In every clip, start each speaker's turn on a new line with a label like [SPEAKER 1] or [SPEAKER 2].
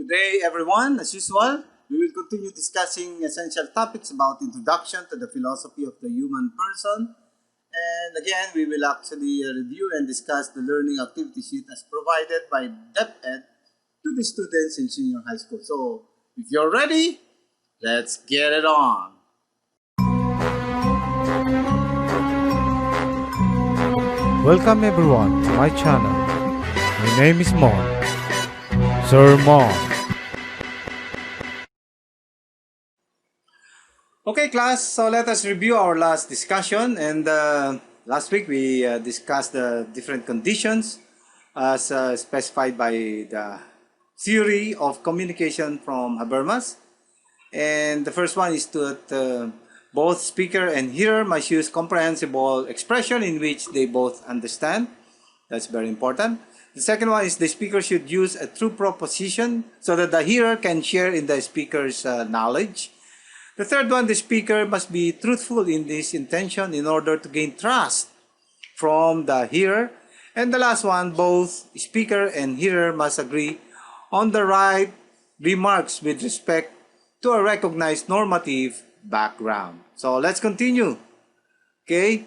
[SPEAKER 1] Good day, everyone. As usual, we will continue discussing essential topics about introduction to the philosophy of the human person. And again, we will actually review and discuss the learning activity sheet as provided by DepEd to the students in senior high school. So, if you're ready, let's get it on.
[SPEAKER 2] Welcome everyone to my channel. My name is Mon. Sir Mon.
[SPEAKER 1] Okay, class, so let us review our last discussion. And last week we discussed the different conditions as specified by the theory of communication from Habermas. And the first one is that both speaker and hearer must use comprehensible expression in which they both understand. That's very important. The second one is the speaker should use a true proposition so that the hearer can share in the speaker's knowledge. The third one, the speaker must be truthful in his intention in order to gain trust from the hearer. And the last one, both speaker and hearer must agree on the right remarks with respect to a recognized normative background. So let's continue. Okay.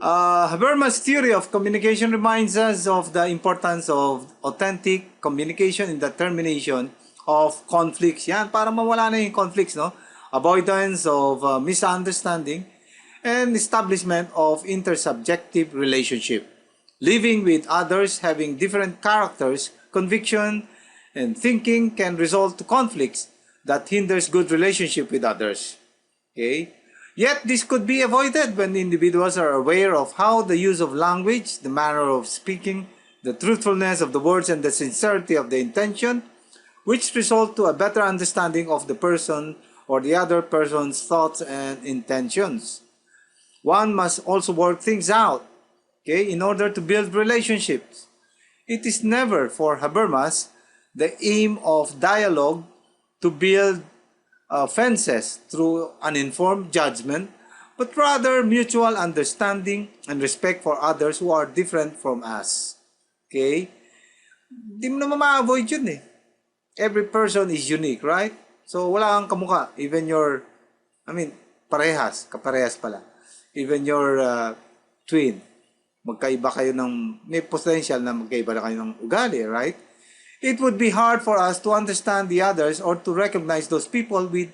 [SPEAKER 1] Habermas' theory of communication reminds us of the importance of authentic communication in the termination of conflicts. Yan, para mawala na yung conflicts, no? Avoidance of misunderstanding and establishment of intersubjective relationship. Living with others having different characters, conviction, and thinking can result to conflicts that hinders good relationship with others. Okay? Yet this could be avoided when individuals are aware of how the use of language, the manner of speaking, the truthfulness of the words, and the sincerity of the intention, which result to a better understanding of the person or the other person's thoughts and intentions. One must also work things out, okay, in order to build relationships. It is never, for Habermas, the aim of dialogue to build fences through uninformed judgment, but rather mutual understanding and respect for others who are different from us. Okay? Hindi mo naman ma-avoid yun eh. Every person is unique, right? So, wala kang kamukha. Even your, kaparehas pala. Even your twin, magkaiba kayo ng, may potential na magkaiba na kayo ng ugali, right? It would be hard for us to understand the others or to recognize those people with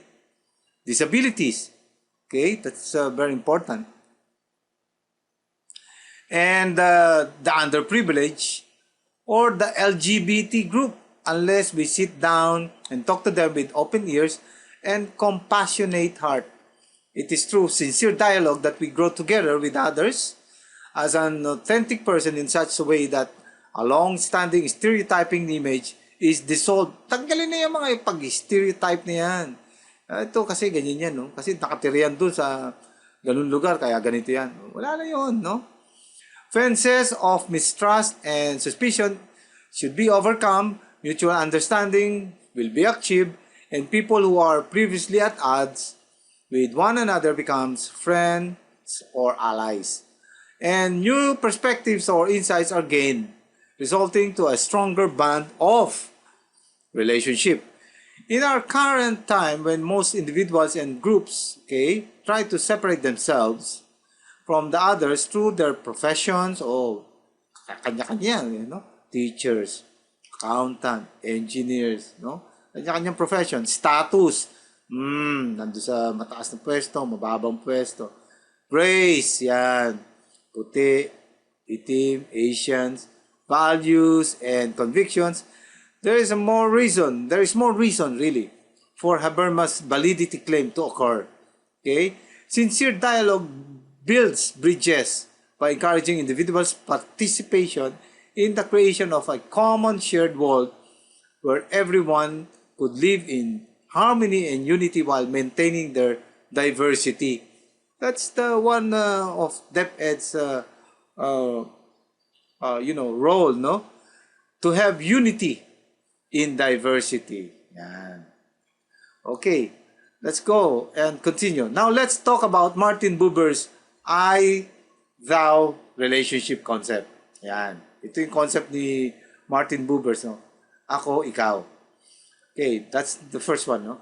[SPEAKER 1] disabilities. Okay, that's very important. And the underprivileged or the LGBT group, unless we sit down and talk to them with open ears and compassionate heart. It is through sincere dialogue that we grow together with others as an authentic person in such a way that a long-standing stereotyping image is dissolved. Tanggalin na yung mga pag-stereotype na yan. Ito kasi ganyan yan, no? Kasi nakatiriyan doon sa ganun lugar, kaya ganito yan. Wala na yun, no? Fences of mistrust and suspicion should be overcome, mutual understanding will be achieved, and people who are previously at odds with one another becomes friends or allies. And new perspectives or insights are gained, resulting to a stronger bond of relationship. In our current time, when most individuals and groups, okay, try to separate themselves from the others through their professions or kanya-kanya, no? Teachers, accountant, engineers, no? Kanya-kanyang profession, status, nandun sa mataas na pwesto, mababang pwesto, race, yan, puti, itim, Asians, values and convictions, there is more reason really for Habermas' validity claim to occur. Okay? Sincere dialogue builds bridges by encouraging individuals' participation in the creation of a common shared world where everyone could live in harmony and unity while maintaining their diversity. That's the one of DepEd's role, no? To have unity in diversity. Yan. Okay, let's go and continue. Now let's talk about Martin Buber's I-thou relationship concept. Yan. Ito yung concept ni Martin Buber, no? Ako, ikaw. Okay, that's the first one. No?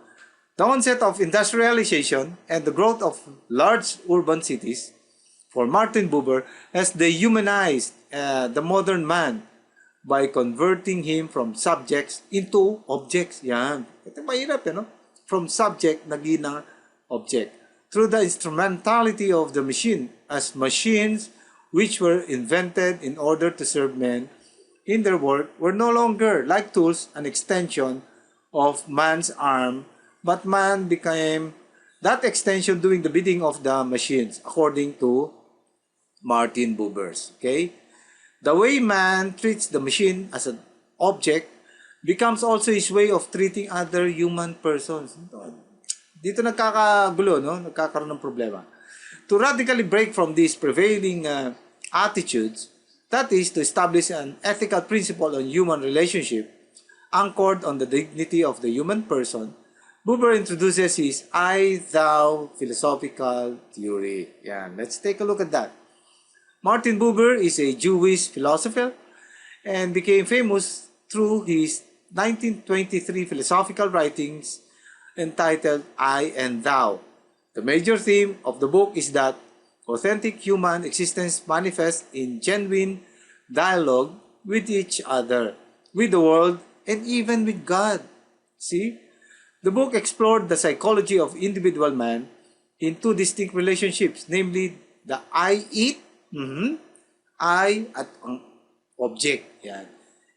[SPEAKER 1] The onset of industrialization and the growth of large urban cities for Martin Buber has dehumanized the modern man by converting him from subjects into objects. Yan. Ito mahirap, no? From subject, naging na object. Through the instrumentality of the machine as machines which were invented in order to serve men in their work were no longer, like tools, an extension of man's arm, but man became that extension doing the bidding of the machines, according to Martin Buber. Okay? The way man treats the machine as an object becomes also his way of treating other human persons. Dito nagkakagulo, no? Nagkakaroon ng problema. To radically break from these prevailing attitudes, that is, to establish an ethical principle on human relationship anchored on the dignity of the human person, Buber introduces his I-thou philosophical theory. Yeah, let's take a look at that. Martin Buber is a Jewish philosopher and became famous through his 1923 philosophical writings entitled I and Thou. The major theme of the book is that authentic human existence manifests in genuine dialogue with each other, with the world, and even with God. See? The book explored the psychology of individual man in two distinct relationships, namely the I-it, I at object, yan.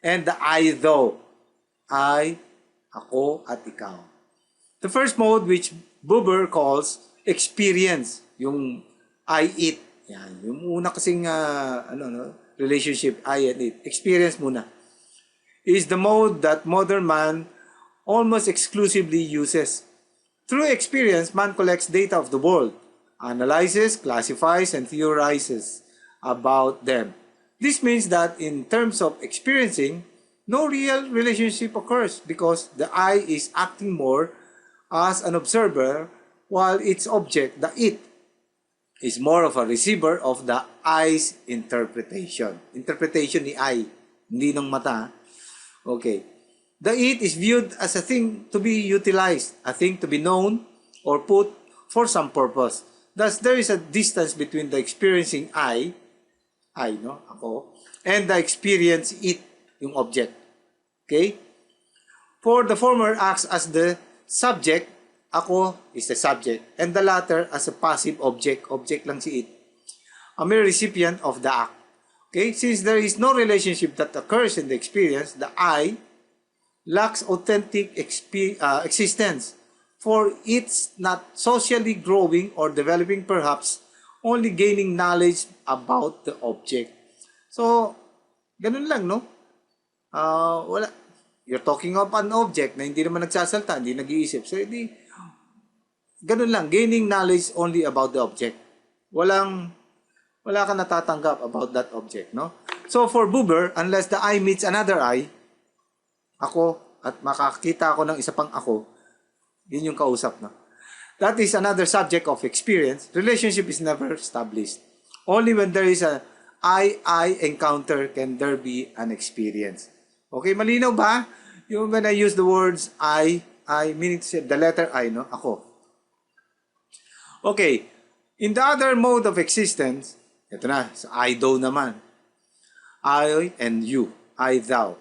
[SPEAKER 1] And the I-thou, I, ako, at ikaw. The first mode, which Buber calls experience, yung I-it, yan. Yung una kasing relationship, I and it, experience muna, is the mode that modern man almost exclusively uses. Through experience, man collects data of the world, analyzes, classifies, and theorizes about them. This means that in terms of experiencing, no real relationship occurs because the I is acting more as an observer while its object, the it, is more of a receiver of the I's interpretation. Interpretation ni I, hindi ng mata. Okay. The it is viewed as a thing to be utilized, a thing to be known or put for some purpose. Thus, there is a distance between the experiencing I, no, ako, and the experience it, yung object. Okay? For the former acts as the subject, ako is the subject, and the latter as a passive object, object lang si it, a mere recipient of the act. Okay? Since there is no relationship that occurs in the experience, the I lacks authentic existence, for it's not socially growing or developing, perhaps only gaining knowledge about the object. So, ganun lang, no? Wala. You're talking of an object na hindi naman nagsasalta, hindi nag-iisip. So, ganun lang, gaining knowledge only about the object. Wala ka natatanggap about that object, no? So, for Buber, unless the I meets another I, ako, at makakita ako ng isa pang ako, yun yung kausap, no? That is another subject of experience. Relationship is never established. Only when there is a I encounter can there be an experience. Okay, malinaw ba? Yung when I use the words I meaning to say the letter I, no? Ako. Okay, in the other mode of existence, ito na, sa I-thou naman. I and you, I-thou.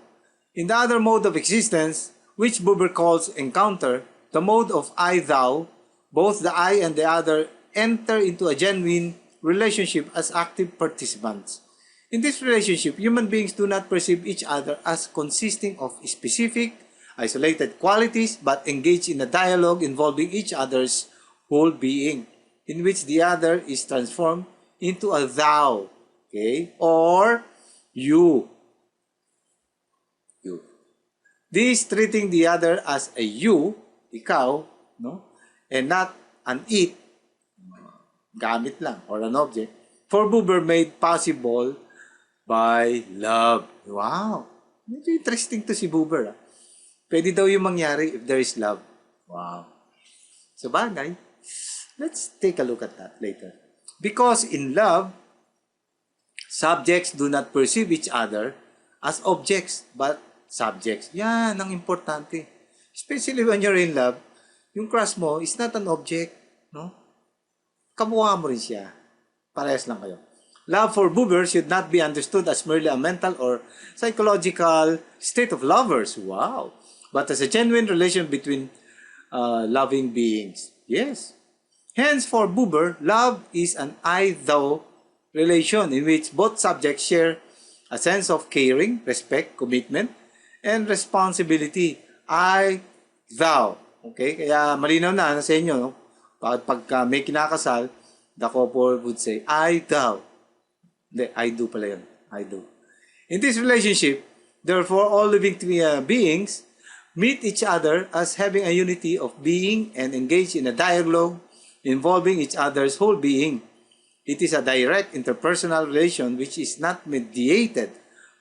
[SPEAKER 1] In the other mode of existence, which Buber calls encounter, the mode of I-thou, both the I and the other enter into a genuine relationship as active participants. In this relationship, human beings do not perceive each other as consisting of specific, isolated qualities, but engage in a dialogue involving each other's whole being, in which the other is transformed into a thou, okay, or you. This treating the other as a you, ikaw, no, and not an it, gamit lang, or an object, for Buber made possible by love. Wow! Medyo interesting to si Buber. Pwede daw yung mangyari if there is love. Wow! So bagay, let's take a look at that later. Because in love, subjects do not perceive each other as objects, but subjects. Yan ang importante. Especially when you're in love, yung crush mo is not an object, no? Kamukha mo rin siya. Parehas lang kayo. Love for Buber should not be understood as merely a mental or psychological state of lovers. Wow. But as a genuine relation between loving beings. Yes. Hence, for Buber, love is an I-thou relation in which both subjects share a sense of caring, respect, commitment, and responsibility. I-thou. Okay? Kaya malinaw na sa inyo, no? Pagka may kinakasal, the couple would say, I-thou. Hindi, I do pala yun. I do. In this relationship, therefore, all living beings meet each other as having a unity of being and engage in a dialogue involving each other's whole being. It is a direct interpersonal relation which is not mediated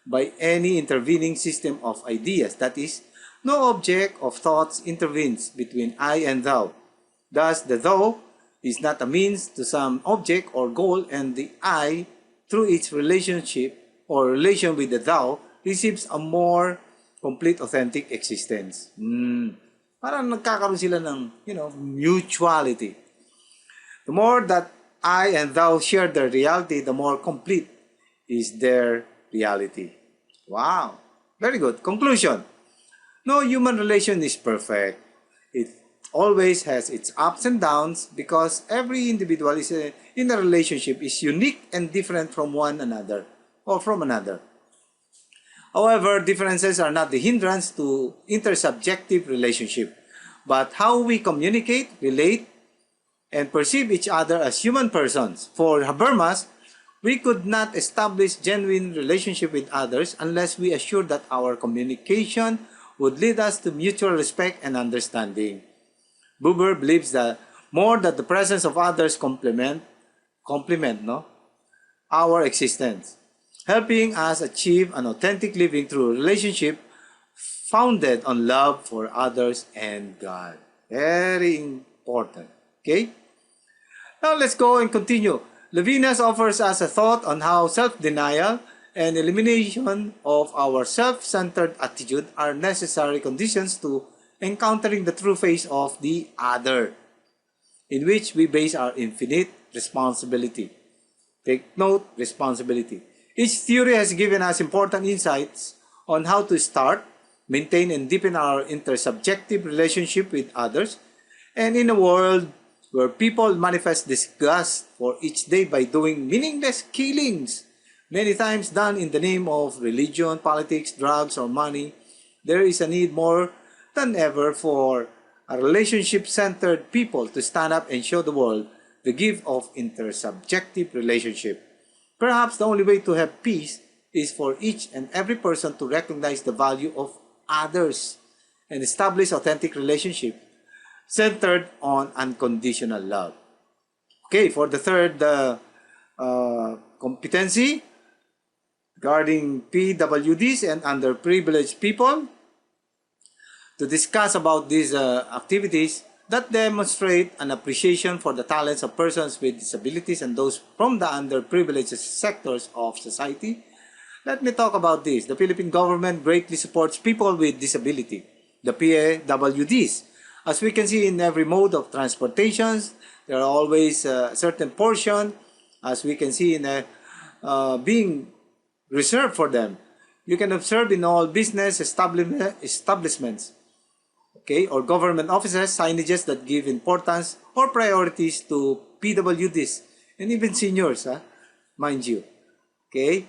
[SPEAKER 1] by any intervening system of ideas. That is, no object of thoughts intervenes between I and thou. Thus, the thou is not a means to some object or goal, and the I, through its relationship or relation with the thou, receives a more complete authentic existence. Parang nagkakaroon sila ng, mutuality. The more that I and thou share their reality, the more complete is their reality. Wow. Very good. Conclusion. No human relation is perfect. It always has its ups and downs because every individual is in a relationship is unique and different from one another or from another. However, differences are not the hindrance to intersubjective relationship, but how we communicate, relate, and perceive each other as human persons. For Habermas, we could not establish genuine relationship with others unless we assure that our communication would lead us to mutual respect and understanding. Buber believes that more that the presence of others complement our existence, helping us achieve an authentic living through a relationship founded on love for others and God. Very important. Okay? Now let's go and continue. Levinas offers us a thought on how self-denial and elimination of our self-centered attitude are necessary conditions to encountering the true face of the other, in which we base our infinite responsibility. Take note, responsibility. Each theory has given us important insights on how to start, maintain, and deepen our intersubjective relationship with others, and in a world where people manifest disgust for each day by doing meaningless killings, many times done in the name of religion, politics, drugs, or money, there is a need more than ever for a relationship-centered people to stand up and show the world the gift of intersubjective relationship. Perhaps the only way to have peace is for each and every person to recognize the value of others and establish authentic relationship centered on unconditional love. Okay, for the third competency regarding PWDs and underprivileged people, to discuss about these activities that demonstrate an appreciation for the talents of persons with disabilities and those from the underprivileged sectors of society. Let me talk about this. The Philippine government greatly supports people with disability, the PWDs. As we can see in every mode of transportations, there are always a certain portion, as we can see in being reserved for them. You can observe in all business establishments, okay, or government offices, signages that give importance or priorities to PWDs and even seniors, mind you. Okay,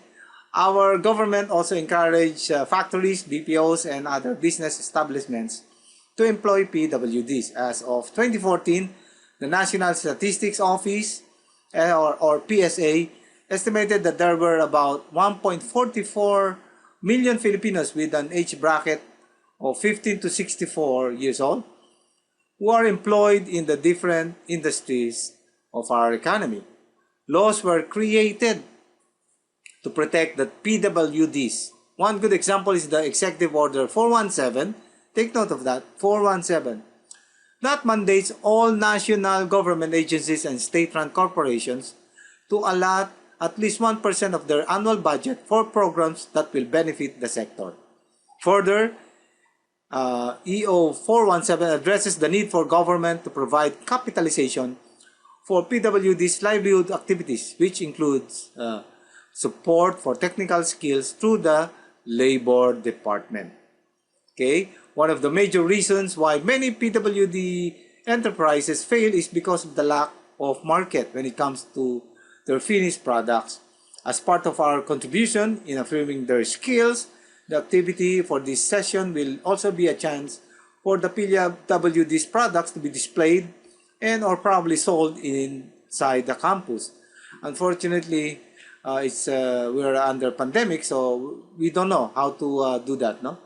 [SPEAKER 1] our government also encourage factories, BPOs, and other business establishments to employ PWDs. As of 2014, the National Statistics Office, or PSA, estimated that there were about 1.44 million Filipinos with an age bracket of 15 to 64 years old who are employed in the different industries of our economy. Laws were created to protect the PWDs. One good example is the Executive Order 417. Take note of that, 417. That mandates all national government agencies and state-run corporations to allot at least 1% of their annual budget for programs that will benefit the sector. Further, EO417 addresses the need for government to provide capitalization for PWDs livelihood activities, which includes support for technical skills through the Labor Department. Okay, one of the major reasons why many PWD enterprises fail is because of the lack of market when it comes to their finished products. As part of our contribution in affirming their skills, the activity for this session will also be a chance for the PWD's products to be displayed and or probably sold inside the campus. Unfortunately, we're under pandemic, so we don't know how to do that, no?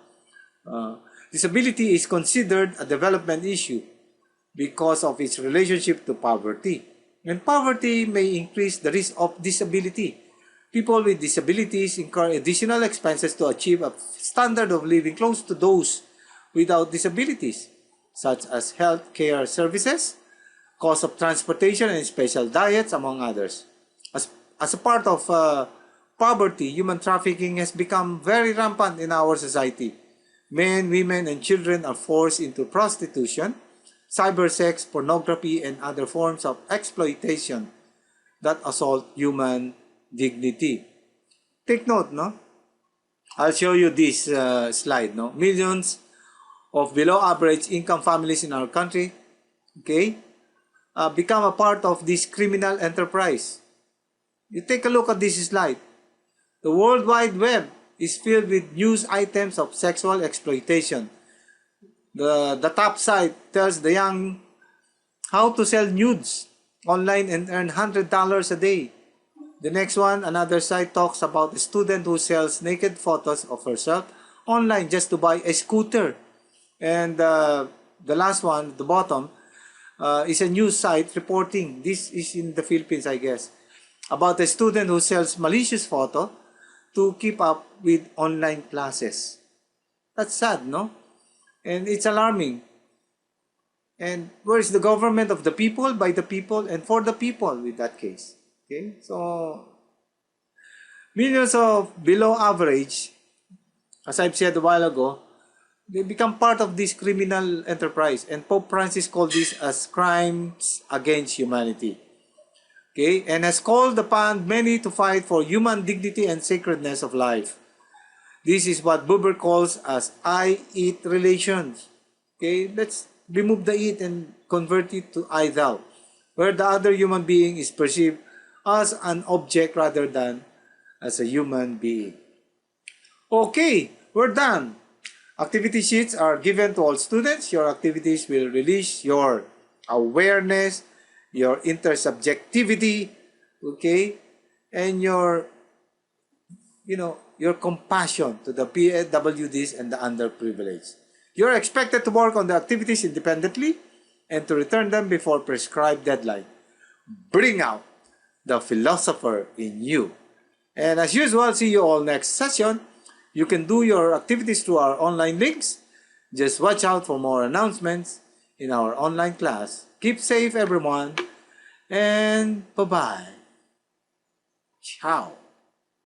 [SPEAKER 1] Disability is considered a development issue because of its relationship to poverty. And poverty may increase the risk of disability. People with disabilities incur additional expenses to achieve a standard of living close to those without disabilities, such as health care services, cost of transportation, and special diets, among others. As a part of poverty, human trafficking has become very rampant in our society. Men, women, and children are forced into prostitution, cybersex, pornography, and other forms of exploitation that assault human dignity. Take note, no? I'll show you this slide, no? Millions of below average income families in our country, okay, become a part of this criminal enterprise. You take a look at this slide. The World Wide Web is filled with news items of sexual exploitation. The top site tells the young how to sell nudes online and earn $100 a day. The next one, another site talks about a student who sells naked photos of herself online just to buy a scooter. And the last one, at the bottom, is a news site reporting, this is in the Philippines, I guess, about a student who sells malicious photo to keep up with online classes. That's sad, no? And it's alarming. And where is the government of the people, by the people, and for the people with that case? Okay, so millions of below average, as I've said a while ago, they become part of this criminal enterprise. And Pope Francis called this as crimes against humanity. Okay, and has called upon many to fight for human dignity and sacredness of life. This is what Buber calls as I-it relations. Okay, let's remove the it and convert it to I-thou, where the other human being is perceived as an object rather than as a human being. Okay, we're done. Activity sheets are given to all students. Your activities will release your awareness, your intersubjectivity, okay, and your compassion to the PWDs and the underprivileged. You're expected to work on the activities independently and to return them before prescribed deadline. Bring out the philosopher in you. And as usual, see you all next session. You can do your activities through our online links. Just watch out for more announcements in our online class. Keep safe, everyone, and bye-bye. Ciao.